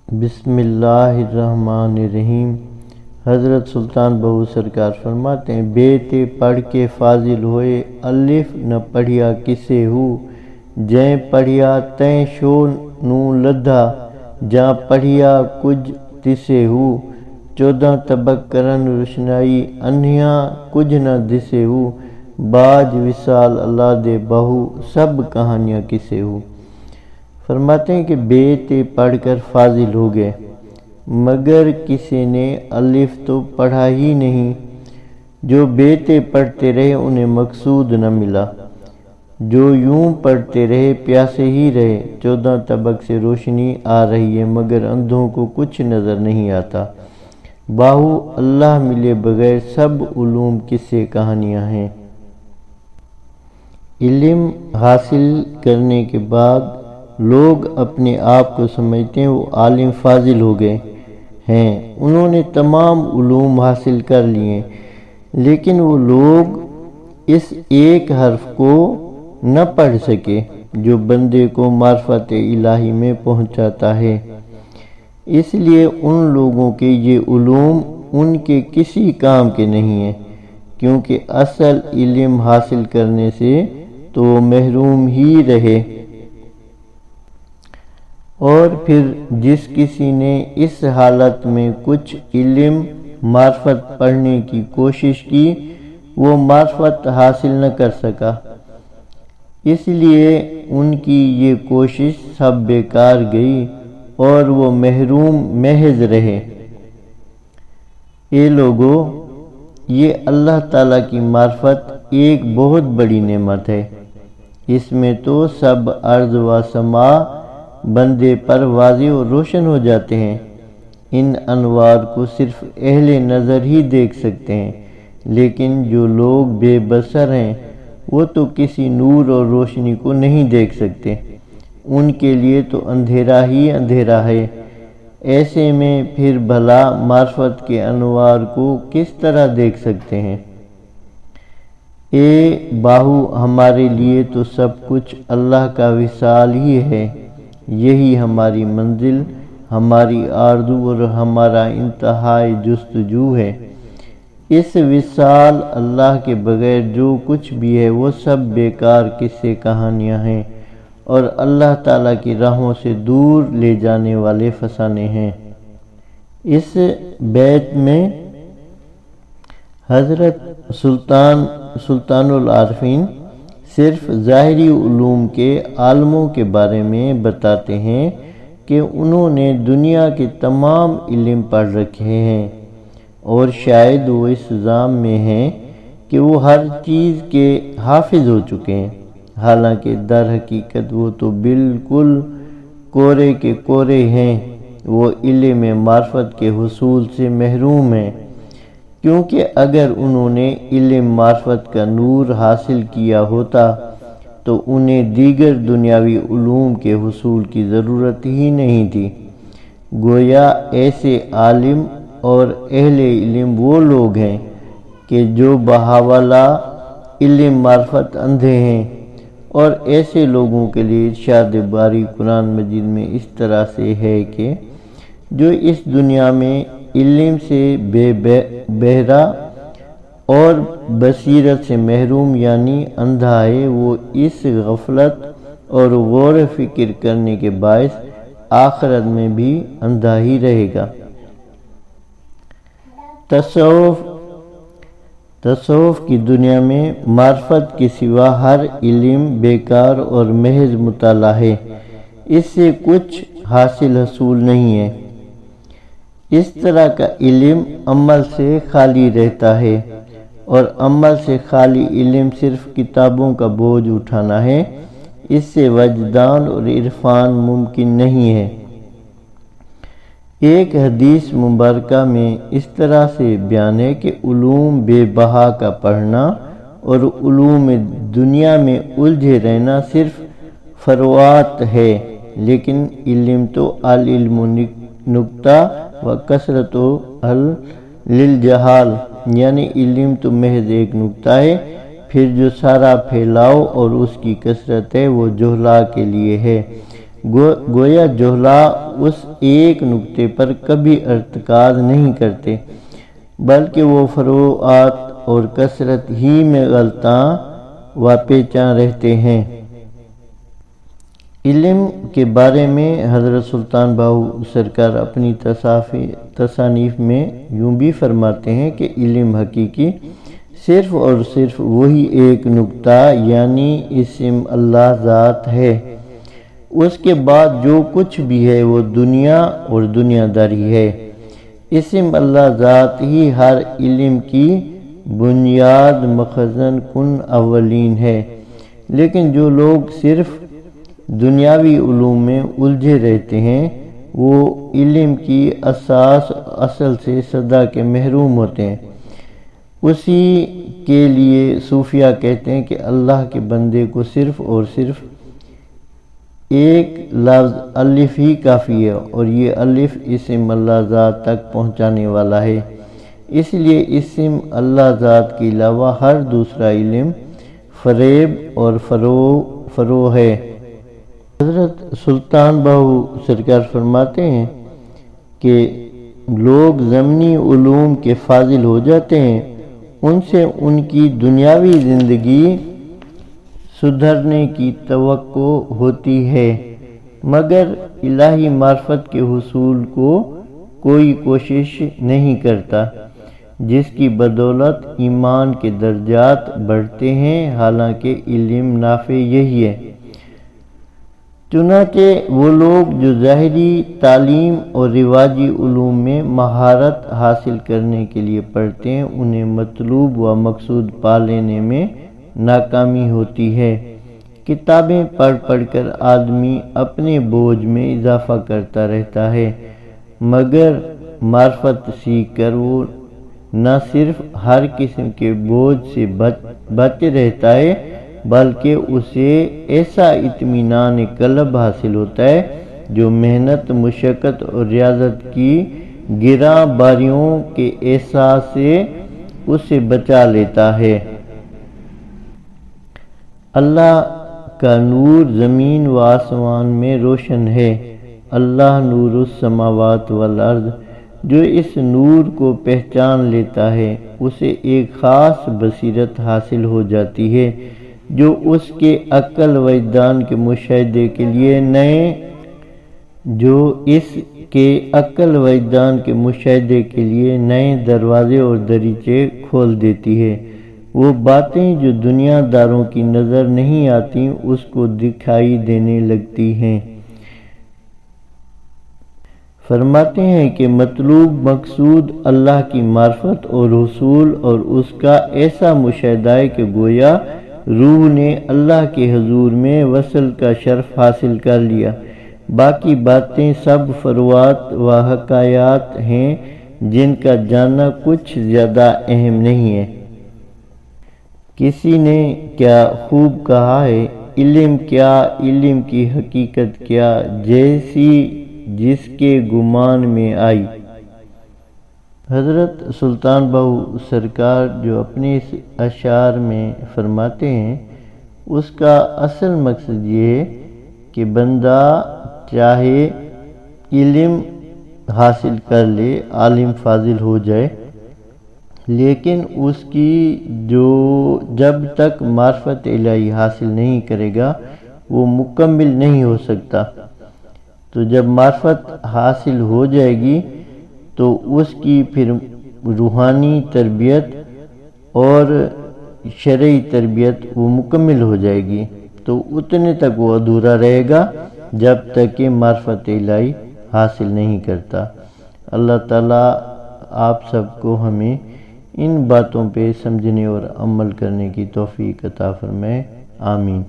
بسم اللہ الرحمن الرحیم۔ حضرت سلطان بہو سرکار فرماتے ہیں، بیتے پڑھ کے فاضل ہوئے، الف نہ پڑھیا کسے ہو، جیں پڑھیا تیں شو نو لدھا، جاں پڑھیا کج تسے ہو، 14 طبق کرن روشنائی، انہیاں کج نہ دسے ہو، باج وصال اللہ دے بہو، سب کہانیاں کسے ہو۔ فرماتے ہیں کہ بیتے پڑھ کر فاضل ہو گئے، مگر کسی نے الف تو پڑھا ہی نہیں۔ جو بیتے پڑھتے رہے انہیں مقصود نہ ملا، جو یوں پڑھتے رہے پیاسے ہی رہے۔ 14 طبق سے روشنی آ رہی ہے مگر اندھوں کو کچھ نظر نہیں آتا۔ باہو اللہ ملے بغیر سب علوم قصے کہانیاں ہیں۔ علم حاصل کرنے کے بعد لوگ اپنے آپ کو سمجھتے ہیں وہ عالم فاضل ہو گئے ہیں، انہوں نے تمام علوم حاصل کر لیے، لیکن وہ لوگ اس ایک حرف کو نہ پڑھ سکے جو بندے کو معرفت الہی میں پہنچاتا ہے۔ اس لیے ان لوگوں کے یہ علوم ان کے کسی کام کے نہیں ہیں، کیونکہ اصل علم حاصل کرنے سے تو وہ محروم ہی رہے۔ اور پھر جس کسی نے اس حالت میں کچھ علم معرفت پڑھنے کی کوشش کی، وہ معرفت حاصل نہ کر سکا، اس لیے ان کی یہ کوشش سب بیکار گئی اور وہ محروم محض رہے۔ اے لوگو، یہ اللہ تعالیٰ کی معرفت ایک بہت بڑی نعمت ہے، اس میں تو سب ارض و سما بندے پر واضح اور روشن ہو جاتے ہیں۔ ان انوار کو صرف اہل نظر ہی دیکھ سکتے ہیں، لیکن جو لوگ بے بصر ہیں وہ تو کسی نور اور روشنی کو نہیں دیکھ سکتے، ان کے لیے تو اندھیرا ہی اندھیرا ہے۔ ایسے میں پھر بھلا معرفت کے انوار کو کس طرح دیکھ سکتے ہیں؟ اے باہو، ہمارے لیے تو سب کچھ اللہ کا وصال ہی ہے، یہی ہماری منزل، ہماری آرزو اور ہمارا انتہائی جستجو ہے۔ اس وصال اللہ کے بغیر جو کچھ بھی ہے وہ سب بیکار قصے کہانیاں ہیں اور اللہ تعالیٰ کی راہوں سے دور لے جانے والے فسانے ہیں۔ اس بیت میں حضرت سلطان العارفین صرف ظاہری علوم کے عالموں کے بارے میں بتاتے ہیں کہ انہوں نے دنیا کے تمام علم پڑھ رکھے ہیں، اور شاید وہ اس ظام میں ہیں کہ وہ ہر چیز کے حافظ ہو چکے ہیں، حالانکہ در حقیقت وہ تو بالکل کورے کے کورے ہیں، وہ علم معرفت کے حصول سے محروم ہیں، کیونکہ اگر انہوں نے علم معرفت کا نور حاصل کیا ہوتا تو انہیں دیگر دنیاوی علوم کے حصول کی ضرورت ہی نہیں تھی۔ گویا ایسے عالم اور اہل علم وہ لوگ ہیں کہ جو بحوالہ علم معرفت اندھے ہیں، اور ایسے لوگوں کے لیے ارشاد باری قرآن مجید میں اس طرح سے ہے کہ جو اس دنیا میں علم سے بہرا اور بصیرت سے محروم یعنی اندھا ہے، وہ اس غفلت اور غور و فکر کرنے کے باعث آخرت میں بھی اندھا ہی رہے گا۔ تصوف کی دنیا میں معرفت کے سوا ہر علم بیکار اور محض مطالعہ ہے، اس سے کچھ حصول نہیں ہے۔ اس طرح کا علم عمل سے خالی رہتا ہے، اور عمل سے خالی علم صرف کتابوں کا بوجھ اٹھانا ہے، اس سے وجدان اور عرفان ممکن نہیں ہے۔ ایک حدیث مبارکہ میں اس طرح سے بیان ہے کہ علوم بے بہا کا پڑھنا اور علوم دنیا میں الجھے رہنا صرف فروعات ہے، لیکن علم تو العلم نکتہ و کثرت للجہال، یعنی علم تو محض ایک نکتہ ہے، پھر جو سارا پھیلاؤ اور اس کی کثرت ہے وہ جہلا کے لیے ہے۔ گویا جہلا اس ایک نقطے پر کبھی ارتکاز نہیں کرتے، بلکہ وہ فروعات اور کثرت ہی میں غلطاں و پیچاں رہتے ہیں۔ علم کے بارے میں حضرت سلطان باہو سرکار اپنی تصانیف میں یوں بھی فرماتے ہیں کہ علم حقیقی صرف اور صرف وہی ایک نقطہ یعنی اسم اللہ ذات ہے، اس کے بعد جو کچھ بھی ہے وہ دنیا اور دنیا داری ہے۔ اسم اللہ ذات ہی ہر علم کی بنیاد مخزن کن اولین ہے، لیکن جو لوگ صرف دنیاوی علوم میں الجھے رہتے ہیں وہ علم کی اساس اصل سے صدا کے محروم ہوتے ہیں۔ اسی کے لیے صوفیہ کہتے ہیں کہ اللہ کے بندے کو صرف اور صرف ایک لفظ الف ہی کافی ہے، اور یہ الف اسم اللہ ذات تک پہنچانے والا ہے۔ اس لیے اسم اللہ ذات کے علاوہ ہر دوسرا علم فریب اور فروع ہے۔ حضرت سلطان باہو سرکار فرماتے ہیں کہ لوگ ضمنی علوم کے فاضل ہو جاتے ہیں، ان سے ان کی دنیاوی زندگی سدھرنے کی توقع ہوتی ہے، مگر الہی معرفت کے حصول کو کوئی کوشش نہیں کرتا، جس کی بدولت ایمان کے درجات بڑھتے ہیں، حالانکہ علم نافع یہی ہے۔ چنانچہ وہ لوگ جو ظاہری تعلیم اور رواجی علوم میں مہارت حاصل کرنے کے لیے پڑھتے ہیں، انہیں مطلوب و مقصود پا لینے میں ناکامی ہوتی ہے۔ کتابیں پڑھ پڑھ کر آدمی اپنے بوجھ میں اضافہ کرتا رہتا ہے، مگر معرفت سیکھ کر وہ نہ صرف ہر قسم کے بوجھ سے بچ رہتا ہے بلکہ اسے ایسا اطمینان قلب حاصل ہوتا ہے جو محنت، مشقت اور ریاضت کی گراں باریوں کے احساس سے اسے بچا لیتا ہے۔ اللہ کا نور زمین و آسمان میں روشن ہے۔ اللہ نور السماوات والارض، جو اس نور کو پہچان لیتا ہے اسے ایک خاص بصیرت حاصل ہو جاتی ہے جو اس کے عقل وجدان کے مشاہدے کے لیے نئے دروازے اور دریچے کھول دیتی ہے۔ وہ باتیں جو دنیا داروں کی نظر نہیں آتی اس کو دکھائی دینے لگتی ہیں۔ فرماتے ہیں کہ مطلوب مقصود اللہ کی معرفت اور حصول اور اس کا ایسا مشاہدہ ہے کہ گویا روح نے اللہ کے حضور میں وصل کا شرف حاصل کر لیا، باقی باتیں سب فروعات و حکایات ہیں جن کا جاننا کچھ زیادہ اہم نہیں ہے۔ کسی نے کیا خوب کہا ہے، علم کیا، علم کی حقیقت کیا، جیسی جس کے گمان میں آئی۔ حضرت سلطان باہو سرکار جو اپنے اس اشعار میں فرماتے ہیں اس کا اصل مقصد یہ ہے کہ بندہ چاہے علم حاصل کر لے، عالم فاضل ہو جائے، لیکن اس کی جب تک معرفت الہی حاصل نہیں کرے گا وہ مکمل نہیں ہو سکتا۔ تو جب معرفت حاصل ہو جائے گی تو اس کی پھر روحانی تربیت اور شرعی تربیت وہ مکمل ہو جائے گی، تو اتنے تک وہ ادھورا رہے گا جب تک کہ معرفت الہی حاصل نہیں کرتا۔ اللہ تعالیٰ آپ سب کو ہمیں ان باتوں پہ سمجھنے اور عمل کرنے کی توفیق عطا فرمائے، آمین۔